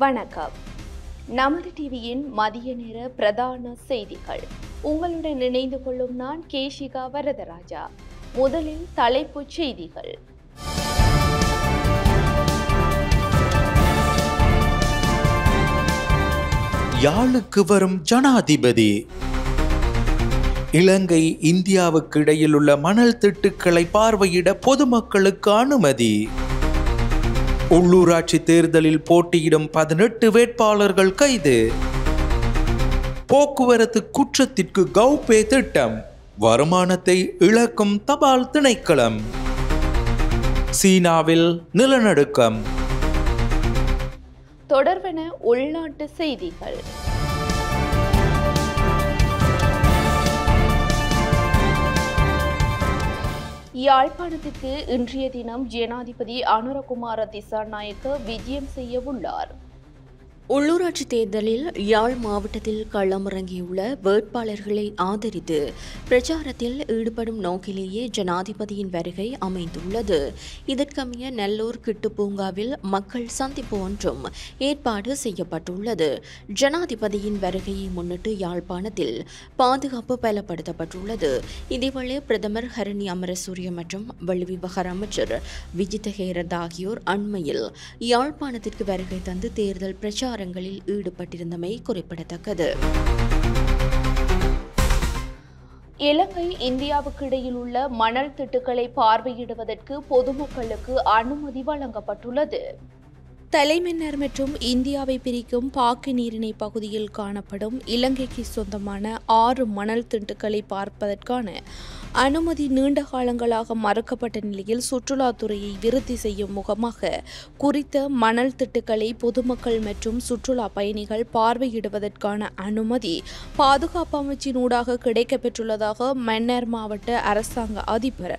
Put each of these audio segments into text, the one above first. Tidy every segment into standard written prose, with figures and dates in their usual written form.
வணக்கம். நமது டிவியின் மதிய நேர பிரதான செய்திகள். உங்களுடன் இணைந்து கொள்ளும் நான் கேஷிகா வரதராஜா. முதலில் தலைப்புச் செய்திகள். யாழுக்கு வரும் ஜனாதிபதி. இலங்கை இந்தியாவுக்கு இடையில் உள்ள மணல் திட்டுக்களை பார்வையிட பொதுமக்களுக்கு அனுமதி. உள்ளூராட்சி தேர்தலில் போட்டியிடும் 18 வேட்பாளர்கள் கைது. போக்குவரத்து குற்றத்திற்கு கௌபே திட்டம், வருமானத்தை இழக்கும் தபால் திணைக்களம். சீனாவில் நிலநடுக்கம். தொடர்பென உள்நாட்டு செய்திகள். யாழ்ப்பாணத்திற்கு இன்றைய தினம் ஜனாதிபதி அனுரகுமார திசாநாயக்க விஜயம் செய்ய உள்ளார். உள்ளூராட்சி தேர்தலில் யாழ் மாவட்டத்தில் களமிறங்கியுள்ள வேட்பாளர்களை ஆதரித்து பிரச்சாரத்தில் ஈடுபடும் நோக்கிலேயே ஜனாதிபதியின் வருகை அமைந்துள்ளது. இதற்கமைய நல்லூர் கிட்டு பூங்காவில் மக்கள் சந்திப்பு ஒன்றும் ஏற்பாடு செய்யப்பட்டுள்ளது. ஜனாதிபதியின் வருகையை முன்னிட்டு யாழ்ப்பாணத்தில் பாதுகாப்பு பலப்படுத்தப்பட்டுள்ளது. இதேவேளை பிரதமர் ஹரணி அமரசூரிய மற்றும் வெளிவிவகார அமைச்சர் விஜித ஹேரத் ஆகியோர் அண்மையில் யாழ்ப்பாணத்திற்கு வருகை தந்து தேர்தல் பிரச்சாரங்களில் ஈடுபட்டிருந்தமை குறிப்பிடத்தக்கது. இலங்கை இந்தியாவுக்கு இடையில் உள்ள மணல் திட்டுக்களை பார்வையிடுவதற்கு பொதுமக்களுக்கு அனுமதி வழங்கப்பட்டுள்ளது. தலைமன்னார் மற்றும் இந்தியாவை பிரிக்கும் பாக்கு நீரிணை பகுதியில் காணப்படும் இலங்கைக்கு சொந்தமான 6 மணல் திட்டுக்களை பார்ப்பதற்கான அனுமதி நீண்ட காலங்களாக மறுக்கப்பட்ட நிலையில் சுற்றுலாத்துறையை விருத்தி செய்யும் முகமாக குறித்த மணல் திட்டுக்களை பொதுமக்கள் மற்றும் சுற்றுலா பயணிகள் பார்வையிடுவதற்கான அனுமதி பாதுகாப்பு அமைச்சினூடாக கிடைக்கப்பெற்றுள்ளதாக மன்னார் மாவட்ட அரசாங்க அதிபர்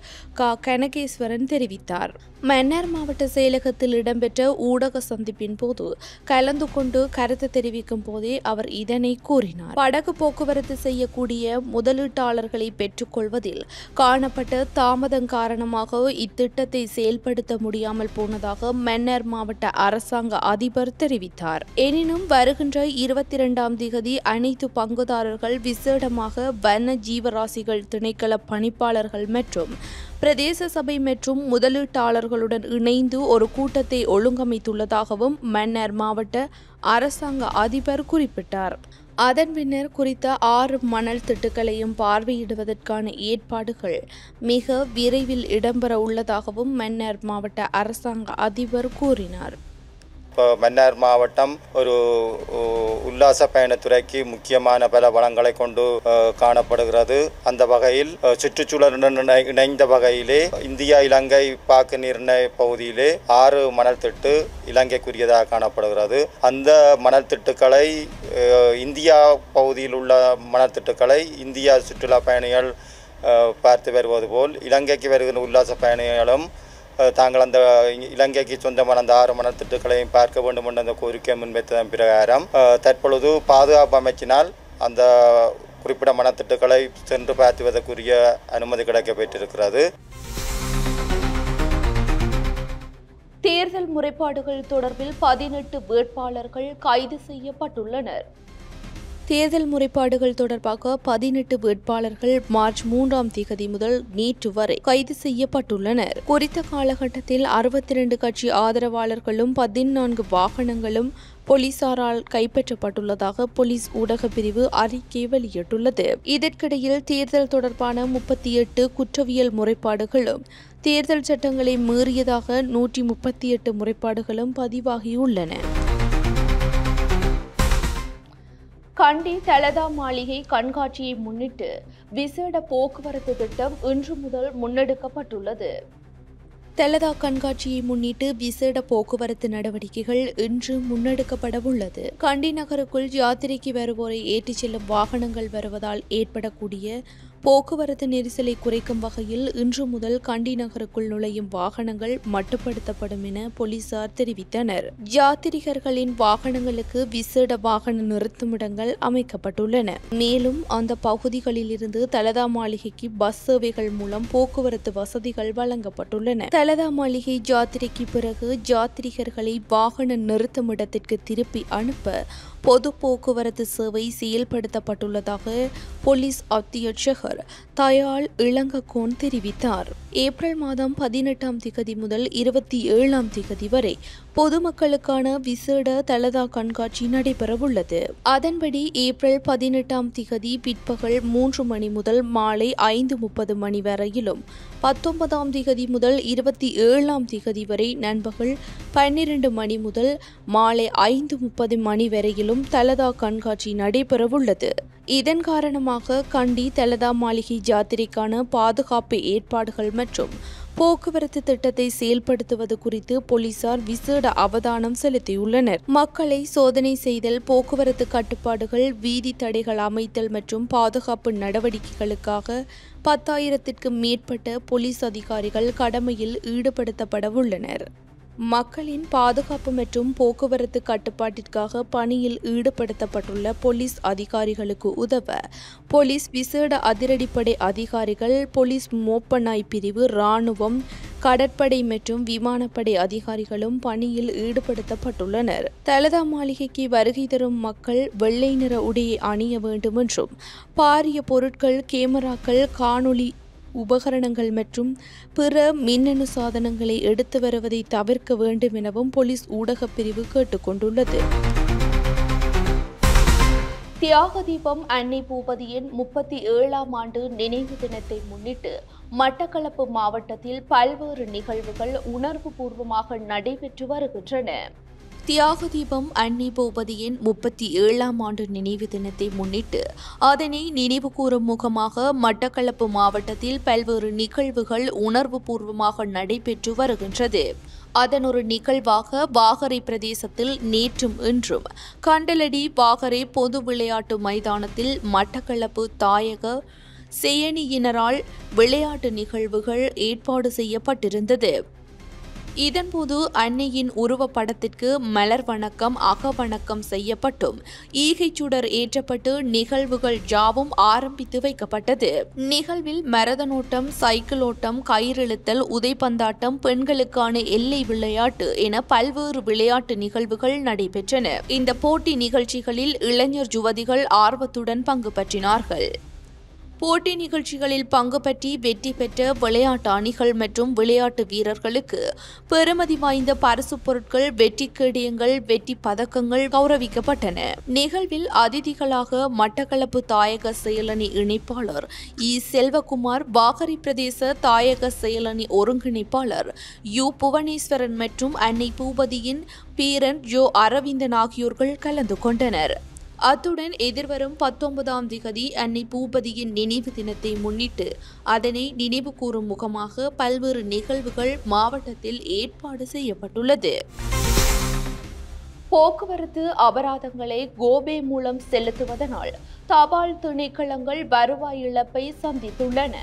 கனகேஸ்வரன் தெரிவித்தார். மன்னார் மாவட்ட செயலகத்தில் இடம்பெற்ற ஊடக சந்திப்பின் போது கலந்து கொண்டு கருத்து தெரிவிக்கும் போதே அவர் இதனை கூறினார். படகு போக்குவரத்து செய்யக்கூடிய முதலீட்டாளர்களை பெற்றுக்கொள்வதில் காணப்பட்ட தாமதம் காரணமாக இத்திட்டத்தை செயல்படுத்த முடியாமல் போனதாக மன்னார் மாவட்ட அரசாங்க அதிபர் தெரிவித்தார். எனினும் வருகின்ற 22ஆம் திகதி அனைத்து பங்குதாரர்கள் விசேடமாக வன ஜீவராசிகள் திணைக்கள பணிப்பாளர்கள் மற்றும் பிரதேச சபை மற்றும் முதலீட்டாளர்களுடன் இணைந்து ஒரு கூட்டத்தை ஒழுங்கமைத்துள்ளதாகவும் மன்னார் மாவட்ட அரசாங்க அதிபர் குறிப்பிட்டார். அதன் பின்னர் குறித்த 6 மணல் திட்டுக்களையும் பார்வையிடுவதற்கான ஏற்பாடுகள் மிக விரைவில் இடம்பெற உள்ளதாகவும் மன்னார் மாவட்ட அரசாங்க அதிபர் கூறினார். இப்போ மன்னார் மாவட்டம் ஒரு உல்லாச பயணத்துறைக்கு முக்கியமான பல வளங்களை கொண்டு காணப்படுகிறது. அந்த வகையில் சுற்றுச்சூழலுடன் இணைந்த வகையிலே இந்தியா இலங்கை பாக்கு நீர்நிலை பகுதியிலே 6 மணல் திட்டு இலங்கைக்குரியதாக காணப்படுகிறது. அந்த மணல் திட்டுக்களை இந்தியா பகுதியில் உள்ள மணல் திட்டுக்களை இந்தியா சுற்றுலா பயணிகள் பார்த்து வருவது போல் இலங்கைக்கு வருகின்ற உல்லாச பயணிகளும் தாங்கள் அந்த இலங்கைக்கு சொந்தமான அந்த 6 மணல் திட்டுக்களையும் பார்க்க வேண்டும் என்ற அந்த கோரிக்கை முன்வைத்ததன் பிரகாரம் தற்பொழுது பாதுகாப்பு அமைச்சினால் அந்த குறிப்பிட்ட மணல் திட்டுக்களை சென்று பார்த்துவதற்குரிய அனுமதி கிடைக்கப்பெற்றிருக்கிறது. தேர்தல் முறைப்பாடுகள் தொடர்பில் 18 வேட்பாளர்கள் கைது செய்யப்பட்டுள்ளனர். தேர்தல் முறைப்பாடுகள் தொடர்பாக 18 வேட்பாளர்கள் மார்ச் 3ஆம் தேதி முதல் நேற்று வரை கைது செய்யப்பட்டுள்ளனர். குறித்த காலகட்டத்தில் 62 கட்சி ஆதரவாளர்களும் 14 வாகனங்களும் போலீசாரால் கைப்பற்றப்பட்டுள்ளதாக போலீஸ் ஊடக பிரிவு அறிக்கை வெளியிட்டுள்ளது. இதற்கிடையில் தேர்தல் தொடர்பான 38 குற்றவியல் முறைப்பாடுகளும் தேர்தல் சட்டங்களை மீறியதாக 138 முறைப்பாடுகளும் பதிவாகியுள்ளன. கண்டி தலதா மாளிகை கண்காட்சியை முன்னிட்டு விசேட போக்குவரத்து திட்டம் இன்று முதல் முன்னெடுக்கப்பட்டுள்ளது. தலதா கண்காட்சியை முன்னிட்டு விசேட போக்குவரத்து நடவடிக்கைகள் இன்று முன்னெடுக்கப்பட உள்ளது. கண்டி நகருக்குள் யாத்திரைக்கு வருவோரை ஏற்றிச் செல்லும் வாகனங்கள் வருவதால் ஏற்படக்கூடிய போக்குவரத்து நெரிசலை குறைக்கும் வகையில் இன்று முதல் கண்டி நகருக்குள் நுழையும் வாகனங்கள் மட்டுப்படுத்தப்படும் என போலீசார் தெரிவித்தனர். யாத்திரிகர்களின் வாகனங்களுக்கு விசேட வாகன நிறுத்துமிடங்கள் அமைக்கப்பட்டுள்ளன. மேலும் அந்த பகுதிகளில் இருந்து தலதா மாளிகைக்கு பஸ் சேவைகள் மூலம் போக்குவரத்து வசதிகள் வழங்கப்பட்டுள்ளன. தலதா மாளிகை ஜாத்திரைக்கு பிறகு யாத்திரிகர்களை வாகன நிறுத்துமிடத்திற்கு திருப்பி அனுப்ப பொது போக்குவரத்து சேவை செயல்படுத்தப்பட்டுள்ளதாக போலீஸ் அத்தியட்சகர் தயாள் இளங்ககோன் தெரிவித்தார். ஏப்ரல் மாதம் 18ஆம் திகதி முதல் 27ஆம் திகதி வரை பொதுமக்களுக்கான விசேட தலதா கண்காட்சி நடைபெறவுள்ளது. அதன்படி ஏப்ரல் 18ஆம் திகதி பிற்பகல் 3 மணி முதல் மாலை 5:30 மணி வரையிலும் 19ஆம் திகதி முதல் 27ஆம் திகதி வரை நண்பகல் 12 மணி முதல் மாலை 5:30 மணி வரையிலும் தலதா கண்காட்சி நடைபெறவுள்ளது. இதன் காரணமாக கண்டி தலதா மாளிகை ஜாத்திரைக்கான பாதுகாப்பு ஏற்பாடுகள் மற்றும் போக்குவரத்து திட்டத்தை செயல்படுத்துவது குறித்து போலீசார் விசேட அவதானம் செலுத்தியுள்ளனர். மக்களை சோதனை செய்தல், போக்குவரத்து கட்டுப்பாடுகள், வீதி தடைகள் அமைத்தல் மற்றும் பாதுகாப்பு நடவடிக்கைகளுக்காக 10,000க்கும் மேற்பட்ட போலீஸ் அதிகாரிகள் கடமையில் ஈடுபடுத்தப்படவுள்ளனர். மக்களின் பாதுகாப்பு மற்றும் போக்குவரத்து கட்டுப்பாட்டிற்காக பணியில் ஈடுபடுத்தப்பட்டுள்ள போலீஸ் அதிகாரிகளுக்கு உதவ போலீஸ் விசேட அதிரடிப்படை அதிகாரிகள், போலீஸ் மோப்பநாய் பிரிவு, இராணுவம், கடற்படை மற்றும் விமானப்படை அதிகாரிகளும் பணியில் ஈடுபடுத்தப்பட்டுள்ளனர். தலதா மாளிகைக்கு வருகை தரும் மக்கள் வெள்ளை நிற உடையை அணிய வேண்டும் என்றும் பாரிய பொருட்கள், கேமராக்கள், காணொலி உபகரணங்கள் மற்றும் பிற மின்னணு சாதனங்களை எடுத்து வருவதை தவிர்க்க வேண்டும் எனவும் போலீஸ் ஊடகப் பிரிவு கேட்டுக் கொண்டுள்ளது. தியாகதீபம் அன்னை பூபதியின் 37ஆம் ஆண்டு நினைவு தினத்தை முன்னிட்டு மட்டக்களப்பு மாவட்டத்தில் பல்வேறு நிகழ்வுகள் உணர்வுபூர்வமாக நடைபெற்று வருகின்றன. தியாகதீபம் அன்னை பூபதியின் 37ஆம் ஆண்டு நினைவு தினத்தை முன்னிட்டு அதனை நினைவுகூரும் முகமாக மட்டக்களப்பு மாவட்டத்தில் பல்வேறு நிகழ்வுகள் உணர்வுபூர்வமாக நடைபெற்று வருகின்றது. அதன் ஒரு நிகழ்வாக வாகரை பிரதேசத்தில் நேற்றும் இன்றும் கண்டலடி வாகரை பொது விளையாட்டு மைதானத்தில் மட்டக்களப்பு தாயக செயனியினரால் விளையாட்டு நிகழ்வுகள் ஏற்பாடு செய்யப்பட்டிருந்தது. இதன்போது அன்னையின் உருவப்படத்திற்கு மலர் வணக்கம், அகவணக்கம் செய்யப்பட்டும் ஈகைச்சுடர் ஏற்றப்பட்டு நிகழ்வுகள் யாவும் ஆரம்பித்து வைக்கப்பட்டது. நிகழ்வில் மரதனோட்டம், சைக்கிள் ஓட்டம், கயிறிழுத்தல், உதைப்பந்தாட்டம், பெண்களுக்கான எல்லை விளையாட்டு என பல்வேறு விளையாட்டு நிகழ்வுகள் நடைபெற்றன. இந்த போட்டி நிகழ்ச்சிகளில் இளைஞர் யுவதிகள் ஆர்வத்துடன் பங்கு பற்றினார்கள். போட்டி நிகழ்ச்சிகளில் பங்கு பற்றி வெற்றி பெற்ற விளையாட்டு அணிகள் மற்றும் விளையாட்டு வீரர்களுக்கு பெறுமதி வாய்ந்த பரிசுப் பொருட்கள், வெற்றி கேடயங்கள், வெற்றி பதக்கங்கள் கௌரவிக்கப்பட்டன. நிகழ்வில் அதிதிகளாக மட்டக்களப்பு தாயக செயலணி இணைப்பாளர் செல்வகுமார், வாகரை பிரதேச தாயக செயலணி ஒருங்கிணைப்பாளர் புவனேஸ்வரன் மற்றும் அன்னை பூபதியின் பேரன் அரவிந்தன் ஆகியோர்கள் கலந்து கொண்டனர். அத்துடன் எதிர்வரும் 19ஆம் திகதி அன்னை பூபதியின் நினைவு தினத்தை முன்னிட்டு அதனை நினைவு கூறும் முகமாக பல்வேறு நிகழ்வுகள் மாவட்டத்தில் ஏற்பாடு செய்யப்பட்டுள்ளது. போக்குவரத்து அபராதங்களை கோபே மூலம் செலுத்துவதனால் தபால் திணைக்களங்கள் வருவாய் இழப்பை சந்தித்துள்ளன.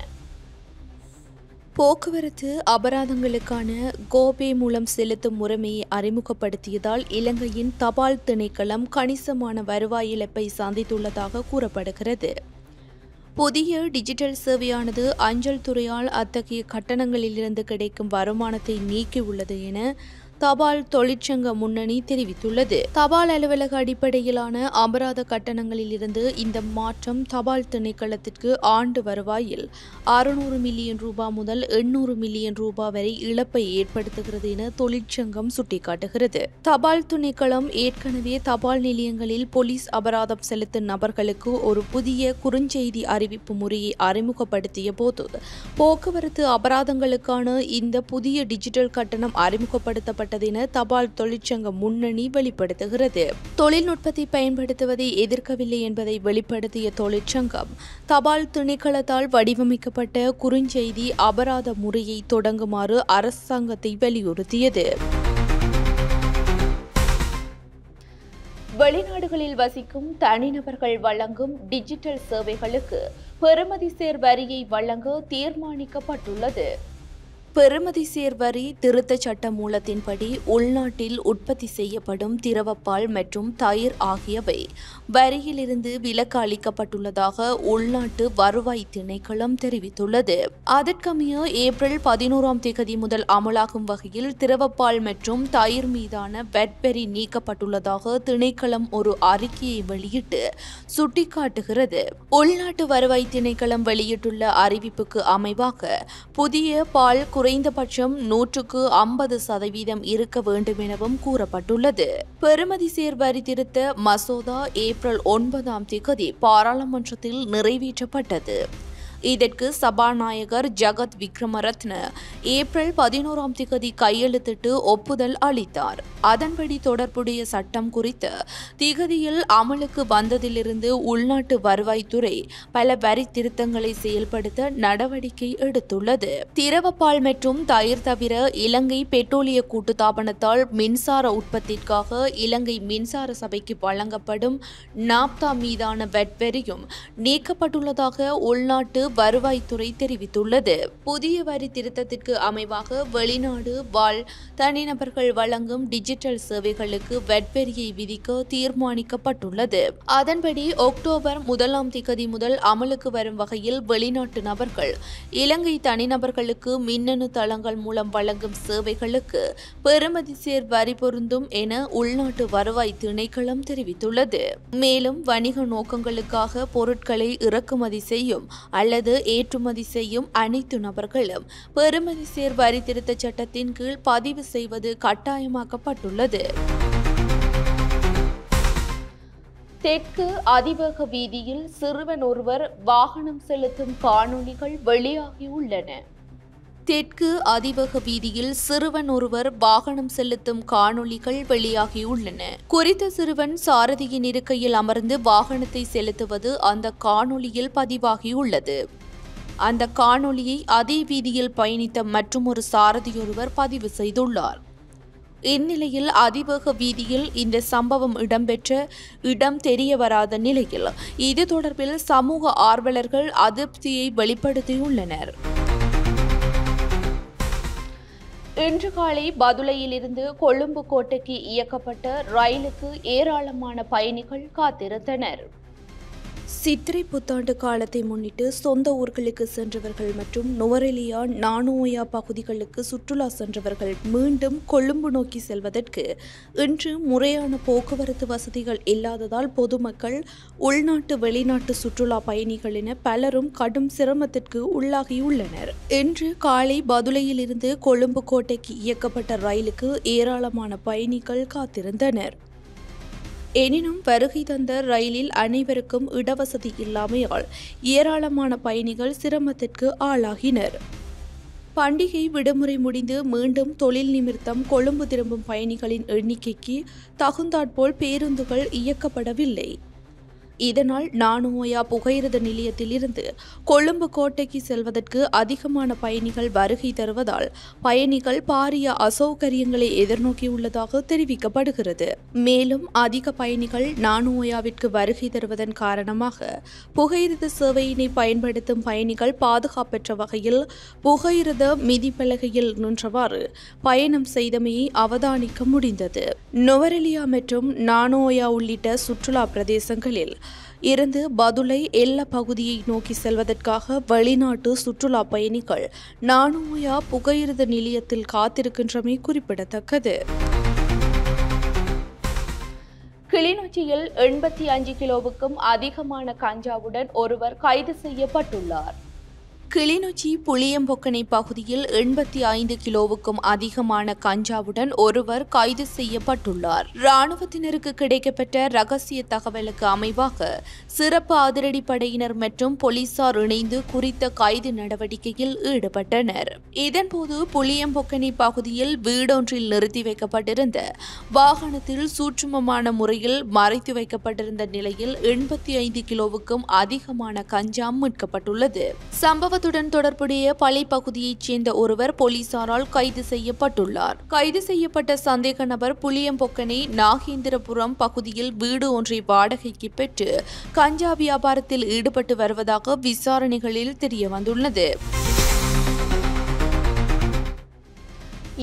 போக்குவரத்து அபராதங்களுக்கான கோபே மூலம் செலுத்தும் முறைமையை அறிமுகப்படுத்தியதால் இலங்கையின் தபால் திணைக்களம் கணிசமான வருவாய் இழப்பை சந்தித்துள்ளதாக கூறப்படுகிறது. புதிய டிஜிட்டல் சேவையானது அஞ்சல் துறையால் அத்தகைய கட்டணங்களிலிருந்து கிடைக்கும் வருமானத்தை நீக்கியுள்ளது என தபால் தொழிற்சங்க முன்னணி தெரிவித்துள்ளது. தபால் அலுவலக அடிப்படையிலான அபராத கட்டணங்களில் இருந்து இந்த மாற்றம் தபால் திணைக்களத்திற்கு ஆண்டு வருவாயில் 600 மில்லியன் ரூபாய் முதல் 800 மில்லியன் ரூபாய் வரை இழப்பை ஏற்படுத்துகிறது என தொழிற்சங்கம் சுட்டிக்காட்டுகிறது. தபால் திணைக்களம் ஏற்கனவே தபால் நிலையங்களில் போலீஸ் அபராதம் செலுத்தும் நபர்களுக்கு ஒரு புதிய குறுஞ்செய்தி அறிவிப்பு முறையை அறிமுகப்படுத்திய போது போக்குவரத்து அபராதங்களுக்கான இந்த புதிய டிஜிட்டல் கட்டணம் அறிமுகப்படுத்தப்பட்ட என தபால் தொழிற்சங்க முன்னணி வெளிப்படுத்துகிறது. தொழில்நுட்பத்தை பயன்படுத்துவதை எதிர்க்கவில்லை என்பதை வெளிப்படுத்திய தொழிற்சங்கம் தபால் திணைக்களத்தால் வடிவமைக்கப்பட்ட குறுஞ்செய்தி அபராத முறையை தொடங்குமாறு அரசாங்கத்தை வலியுறுத்தியது. வெளிநாடுகளில் வசிக்கும் தனிநபர்கள் வழங்கும் டிஜிட்டல் சேவைகளுக்கு பெறுமதிசேர் வரியை வழங்க தீர்மானிக்கப்பட்டுள்ளது. பெறுமதிசேர் வரி திருத்தச் சட்ட மூலத்தின்படி உள்நாட்டில் உற்பத்தி செய்யப்படும் திரவப்பால் மற்றும் தயிர் ஆகியவை வரியிலிருந்து விலக்கு அளிக்கப்பட்டுள்ளதாக உள்நாட்டு வருவாய் திணைக்களம் தெரிவித்துள்ளது. அதற்கமைய ஏப்ரல் 11 முதல் அமலாகும் வகையில் திரவப்பால் மற்றும் தயிர் மீதான வெட் வரி நீக்கப்பட்டுள்ளதாக திணைக்களம் ஒரு அறிக்கையை வெளியிட்டு சுட்டிக்காட்டுகிறது. உள்நாட்டு வருவாய் திணைக்களம் வெளியிட்டுள்ள அறிவிப்புக்கு அமைவாக புதிய பால் குறைந்தபட்சம் 150% இருக்க வேண்டும் எனவும் கூறப்பட்டுள்ளது. பெறுமதிசேர் வரி திருத்த மசோதா ஏப்ரல் 9 பாராளுமன்றத்தில் நிறைவேற்றப்பட்டது. இதற்கு சபாநாயகர் ஜகத் விக்ரமரத்ன ஏப்ரல் 11 கையெழுத்திட்டு ஒப்புதல் அளித்தார். அதன்படி தொடர்புடைய சட்டம் குறித்த திகதியில் அமலுக்கு வந்ததிலிருந்து உள்நாட்டு வருவாய்த்துறை பல வரி திருத்தங்களை செயல்படுத்த நடவடிக்கை எடுத்துள்ளது. திரவப்பால் மற்றும் தயிர் தவிர இலங்கை பெட்ரோலிய கூட்டுத்தாபனத்தால் மின்சார உற்பத்திற்காக இலங்கை மின்சார சபைக்கு வழங்கப்படும் நாப்தா மீதான வெட் வரியும் நீக்கப்பட்டுள்ளதாக உள்நாட்டு வருவாய்த்துறை தெரிவித்துள்ளது. புதிய வரி திருத்தத்திற்கு அமைவாக வெளிநாடு வாழ் தனிநபர்கள் வழங்கும் டிஜிட்டல் சேவைகளுக்கு வெட் வரியை விதிக்க தீர்மானிக்கப்பட்டுள்ளது. அதன்படி அக்டோபர் 1 முதல் அமலுக்கு வரும் வகையில் வெளிநாட்டு நபர்கள் இலங்கை தனிநபர்களுக்கு மின்னணு தளங்கள் மூலம் வழங்கும் சேவைகளுக்கு பெறுமதிசேர் வரி பொருந்தும் என உள்நாட்டு வருவாய் திணைக்களம் தெரிவித்துள்ளது. மேலும் வணிக நோக்கங்களுக்காக பொருட்களை இறக்குமதி செய்யும் அல்லது ஏற்றுமதி செய்யும் அனைத்து நபர்களும் பெறுமதிசேர் வரி திருத்தச் சட்டத்தின் கீழ் பதிவு செய்வது கட்டாயமாக்கப்பட்டுள்ளது. தெற்கு அதிவேக வீதியில் சிறுவன் ஒருவர் வாகனம் செலுத்தும் காணொளிகள் வெளியாகியுள்ளன. தெற்கு அதிவேக வீதியில் சிறுவன் ஒருவர் வாகனம் செலுத்தும் காணொளிகள் வெளியாகியுள்ளன. குறித்த சிறுவன் சாரதியின் இருக்கையில் அமர்ந்து வாகனத்தை செலுத்துவது அந்த காணொளியில் பதிவாகியுள்ளது. அந்த காணொளியை அதே வீதியில் பயணித்த மற்றொரு சாரதியொருவர் பதிவு செய்துள்ளார். இந்நிலையில் அதிவேக வீதியில் இந்த சம்பவம் இடம்பெற்ற இடம் தெரியவராத நிலையில் இது தொடர்பில் சமூக ஆர்வலர்கள் அதிருப்தியை வெளிப்படுத்தியுள்ளனர். இன்று காலை பதுளையிலிருந்து கொழும்பு கோட்டைக்கு இயக்கப்பட்ட ரயிலுக்கு ஏராளமான பயணிகள் காத்திருந்தனர். சித்திரை புத்தாண்டு காலத்தை முன்னிட்டு சொந்த ஊர்களுக்கு சென்றவர்கள் மற்றும் நுவரெலியா நானோயா பகுதிகளுக்கு சுற்றுலா சென்றவர்கள் மீண்டும் கொழும்பு நோக்கி செல்வதற்கு இன்று முறையான போக்குவரத்து வசதிகள் இல்லாததால் பொதுமக்கள் உள்நாட்டு வெளிநாட்டு சுற்றுலா பயணிகள் என பலரும் கடும் சிரமத்திற்கு உள்ளாகியுள்ளனர். இன்று காலை பதுளையிலிருந்து கொழும்பு கோட்டைக்கு இயக்கப்பட்ட ரயிலுக்கு ஏராளமான பயணிகள் காத்திருந்தனர். எனினும் வருகை தந்த ரயிலில் அனைவருக்கும் இடவசதி இல்லாமையால் ஏராளமான பயணிகள் சிரமத்திற்கு ஆளாகினர். பண்டிகை விடுமுறை முடிந்து மீண்டும் தொழில் நிமித்தம் கொழும்பு திரும்பும் பயணிகளின் எண்ணிக்கைக்கு தகுந்தாற்போல் பேருந்துகள் இயக்கப்படவில்லை. இதனால் நானோயா புகையிரத நிலையத்தில் இருந்து கொழும்பு கோட்டைக்கு செல்வதற்கு அதிகமான பயணிகள் வருகை தருவதால் பயணிகள் பாரிய அசௌகரியங்களை எதிர்நோக்கியுள்ளதாக தெரிவிக்கப்படுகிறது. மேலும் அதிக பயணிகள் நானோயாவிற்கு வருகை தருவதன் காரணமாக புகையிரத சேவையினை பயன்படுத்தும் பயணிகள் பாதுகாப்பற்ற வகையில் புகையிரத மிதிப்பலகையில் நின்றவாறு பயணம் செய்தமையை அவதானிக்க முடிந்தது. நுவரெலியா மற்றும் நானோயா உள்ளிட்ட சுற்றுலா பிரதேசங்களில் இருந்து பதுளை எல்ல பகுதியை நோக்கி செல்வதற்காக வெளிநாட்டு சுற்றுலா பயணிகள் நானோயா புகையிரத நிலையத்தில் காத்திருக்கின்றமை குறிப்பிடத்தக்கது. கிளிநொச்சியில் 85 கிலோவுக்கும் அதிகமான கஞ்சாவுடன் ஒருவர் கைது செய்யப்பட்டுள்ளார். கிளிநொச்சி புளியம்பொக்கனை பகுதியில் 85 கிலோவுக்கும் அதிகமான கஞ்சாவுடன் ஒருவர் கைது செய்யப்பட்டுள்ளார். இராணுவத்தினருக்கு கிடைக்கப்பட்ட ரகசிய தகவலுக்கு அமைவாக சிறப்பு அதிரடிப்படையினர் மற்றும் போலீசார் இணைந்து குறித்த கைது நடவடிக்கையில் ஈடுபட்டனர். இதன்போது புளியம்பொக்கனை பகுதியில் வீடொன்றில் நிறுத்தி வைக்கப்பட்டிருந்த வாகனத்தில் சூட்சுமமான முறையில் மறைத்து வைக்கப்பட்டிருந்த நிலையில் 85 கிலோவுக்கும் அதிகமான கஞ்சா மீட்கப்பட்டுள்ளது. சம்பவ சம்பவத்துடன் தொடர்புடைய பளை பகுதியைச் சேர்ந்த ஒருவர் போலீசாரால் கைது செய்யப்பட்டுள்ளார். கைது செய்யப்பட்ட சந்தேக நபர் புளியம்பொக்கனை நாகேந்திரபுரம் பகுதியில் வீடு ஒன்றை வாடகைக்கு பெற்று கஞ்சா வியாபாரத்தில் ஈடுபட்டு வருவதாக விசாரணைகளில் தெரியவந்துள்ளது.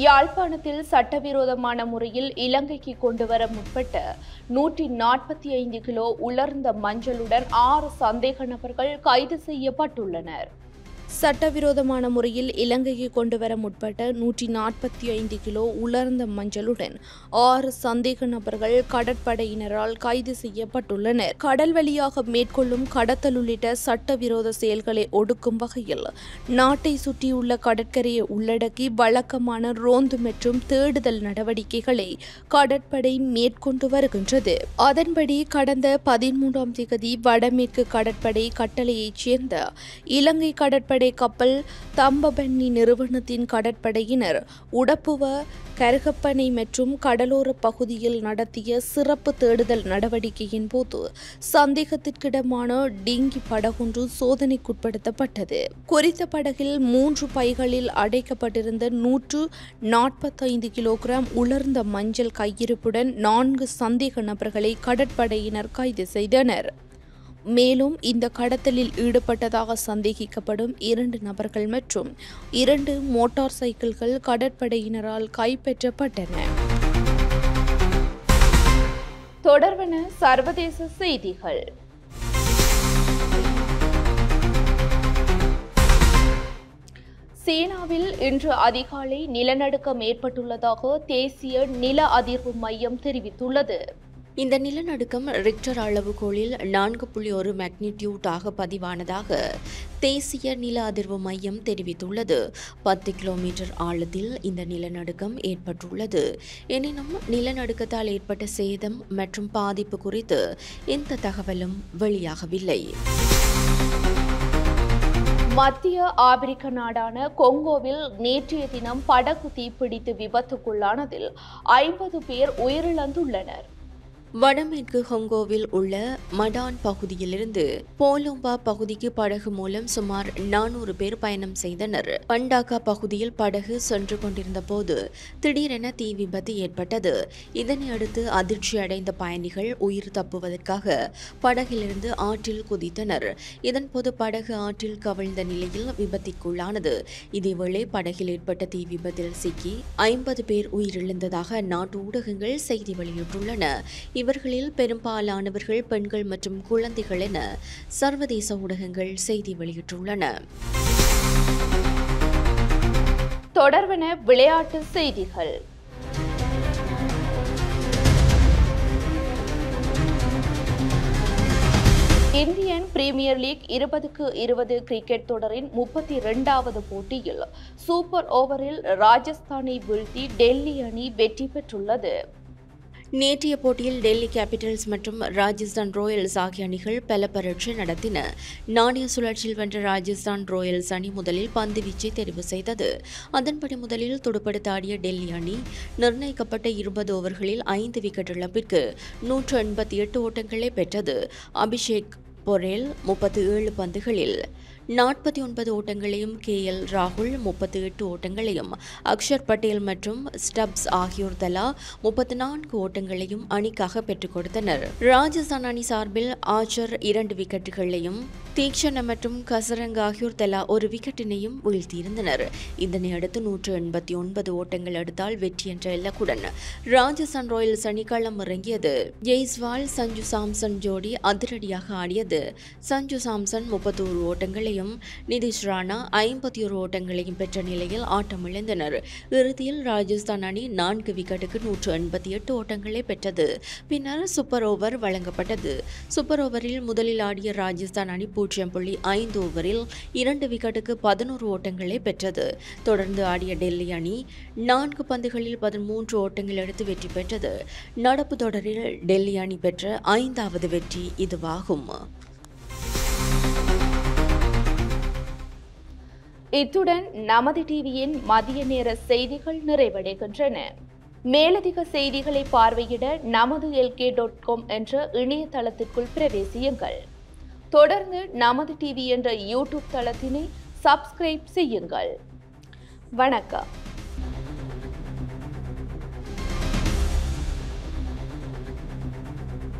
யாழ்ப்பாணத்தில் சட்டவிரோதமான முறையில் இலங்கைக்கு கொண்டுவர முற்பட்ட 145 கிலோ உலர்ந்த மஞ்சளுடன் 6 சந்தேக நபர்கள் கைது செய்யப்பட்டுள்ளனர். சட்டவிரோதமான முறையில் இலங்கைக்கு கொண்டுவர முற்பட்ட 145 கிலோ உலர்ந்த மஞ்சளுடன் 6 சந்தேக நபர்கள் கடற்படையினரால் கைது செய்யப்பட்டுள்ளனர். கடல் வழியாக மேற்கொள்ளும் கடத்தல் உள்ளிட்ட சட்டவிரோத செயல்களை ஒடுக்கும் வகையில் நாட்டை சுற்றியுள்ள கடற்கரையை உள்ளடக்கி வழக்கமான ரோந்து மற்றும் தேடுதல் நடவடிக்கைகளை கடற்படை மேற்கொண்டு வருகின்றது. அதன்படி கடந்த 13ஆம் தேதி வடமேற்கு கடற்படை கட்டளையைச் சேர்ந்த இலங்கை கடற்படை கப்பல் தம்பபன்னி நிறுவனத்தின் கடற்படையினர் உடப்புவ, கருகப்பனை மற்றும் கடலோர பகுதியில் நடத்திய சிறப்பு தேடுதல் நடவடிக்கையின் போது சந்தேகத்திற்கிடமான டிங்கி படகொன்று சோதனைக்குட்படுத்தப்பட்டது. குறித்த படகில் 3 பைகளில் அடைக்கப்பட்டிருந்த 145 கிலோகிராம் உலர்ந்த மஞ்சள் கையிருப்புடன் 4 சந்தேக நபர்களை கடற்படையினர் கைது செய்தனர். மேலும் இந்த கடத்தலில் ஈடுபட்டதாக சந்தேகிக்கப்படும் 2 நபர்கள் மற்றும் 2 மோட்டார் சைக்கிள்கள் கடற்படையினரால் கைப்பற்றப்பட்டன. தொடர்வன சர்வதேச செய்திகள். சீனாவில் இன்று அதிகாலை நிலநடுக்கம் ஏற்பட்டுள்ளதாக தேசிய நில அதிர்வு மையம் தெரிவித்துள்ளது. இந்த நிலநடுக்கம் ரிக்டர் அளவுகோலில் 4.1 மேக்னிடியூட்டாக பதிவானதாக தேசிய நில அதிர்வு மையம் தெரிவித்துள்ளது. 10 கிலோமீட்டர் ஆழத்தில் இந்த நிலநடுக்கம் ஏற்பட்டுள்ளது. எனினும் நிலநடுக்கத்தால் ஏற்பட்ட சேதம் மற்றும் பாதிப்பு குறித்து எந்த தகவலும் வெளியாகவில்லை. மத்திய ஆப்பிரிக்க நாடான கொங்கோவில் நேற்றைய தினம் படகு தீப்பிடித்து விபத்துக்குள்ளானதில் 50 பேர் உயிரிழந்துள்ளனர். வடமேற்கு கொங்கோவில் உள்ள மடான் பகுதியிலிருந்து போலோம்பா பகுதிக்கு படகு மூலம் சுமார் 400 பேர் பயணம் செய்தனர். பண்டாக்கா பகுதியில் படகு சென்று கொண்டிருந்த போது திடீரென தீ விபத்து ஏற்பட்டது. இதனை அடுத்து அதிர்ச்சி அடைந்த பயணிகள் உயிர் தப்புவதற்காக படகிலிருந்து ஆற்றில் குதித்தனர். இதன்போது படகு ஆற்றில் கவிழ்ந்த நிலையில் விபத்திற்குள்ளானது. இதேவேளை படகில் ஏற்பட்ட தீ விபத்தில் சிக்கி 50 பேர் உயிரிழந்ததாக அந்நாட்டு ஊடகங்கள் செய்தி வெளியிட்டுள்ளன. இவர்களில் பெரும்பாலானவர்கள் பெண்கள் மற்றும் குழந்தைகள் என சர்வதேச ஊடகங்கள் செய்தி வெளியிட்டுள்ளன. தொடர்வன விளையாட்டு செய்திகள். இந்தியன் பிரீமியர் லீக் 20-20 கிரிக்கெட் தொடரின் 32வது போட்டியில் சூப்பர் ஓவரில் ராஜஸ்தானை வீழ்த்தி டெல்லி அணி வெற்றி பெற்றுள்ளது. நேற்றைய போட்டியில் டெல்லி கேபிட்டல்ஸ் மற்றும் ராஜஸ்தான் ராயல்ஸ் ஆகிய அணிகள் பலப்பரட்சி நடத்தின. நாணய சுழற்சியில் வென்ற ராஜஸ்தான் ராயல்ஸ் அணி முதலில் பந்து வீச்சை தெரிவு செய்தது. அதன்படி முதலில் துடுப்படுத்த ஆடிய டெல்லி அணி நிர்ணயிக்கப்பட்ட 20 ஓவர்களில் 5 விக்கெட் இழப்பிற்கு 188 ஓட்டங்களை பெற்றது. அபிஷேக் பொரேல் 37 பந்துகளில் 49 ஓட்டங்களையும், KL ராகுல் 38 ஓட்டங்களையும், அக்ஷர் பட்டேல் மற்றும் ஸ்டப்ஸ் ஆகியோர் தலா 34 ஓட்டங்களையும் அணிக்காக பெற்றுக் கொடுத்தனர். ராஜஸ்தான் அணி சார்பில் ஆச்சர் 2 விக்கெட்டுகளையும், தீக்ஷண மற்றும் கசரங் ஆகியோர் தலா 1 விக்கெட்டினையும் வீழ்த்தியிருந்தனர். இதனை அடுத்து 189 ஓட்டங்கள் எடுத்தால் வெற்றி என்ற இலக்குடன் ராஜஸ்தான் ராயல்ஸ் அணி களம் இறங்கியது. ஜெய்ஸ்வால் சஞ்சு சாம்சன் ஜோடி அதிரடியாக ஆடியது. சஞ்சு சாம்சன் 31 ஓட்டங்களையும், நிதிஷ் ராணா 51 ஓட்டங்களையும் பெற்ற நிலையில் ஆட்டமிழந்தனர். இறுதியில் ராஜஸ்தான் அணி 4 விக்கெட்டுக்கு 188 ஓட்டங்களை பெற்றது. பின்னர் சூப்பர் ஓவர் வழங்கப்பட்டது. சூப்பர் ஓவரில் முதலில் ஆடிய ராஜஸ்தான் அணி 0.5 ஓவரில் 2 விக்கெட்டுக்கு 11 ஓட்டங்களை பெற்றது. தொடர்ந்து ஆடிய டெல்லி அணி 4 பந்துகளில் 13 ஓட்டங்கள் எடுத்து வெற்றி பெற்றது. நடப்பு தொடரில் டெல்லி அணி பெற்ற 5வது வெற்றி இதுவாகும். இத்துடன் நமது டிவியின் மதிய நேர செய்திகள் நிறைவடைகின்றன. மேலதிக செய்திகளை பார்வையிட நமது LK.com என்ற இணையதளத்திற்குள் பிரவேசியுங்கள். தொடர்ந்து நமது டிவி என்ற யூடியூப் தளத்தினை சப்ஸ்கிரைப் செய்யுங்கள். வணக்கம்.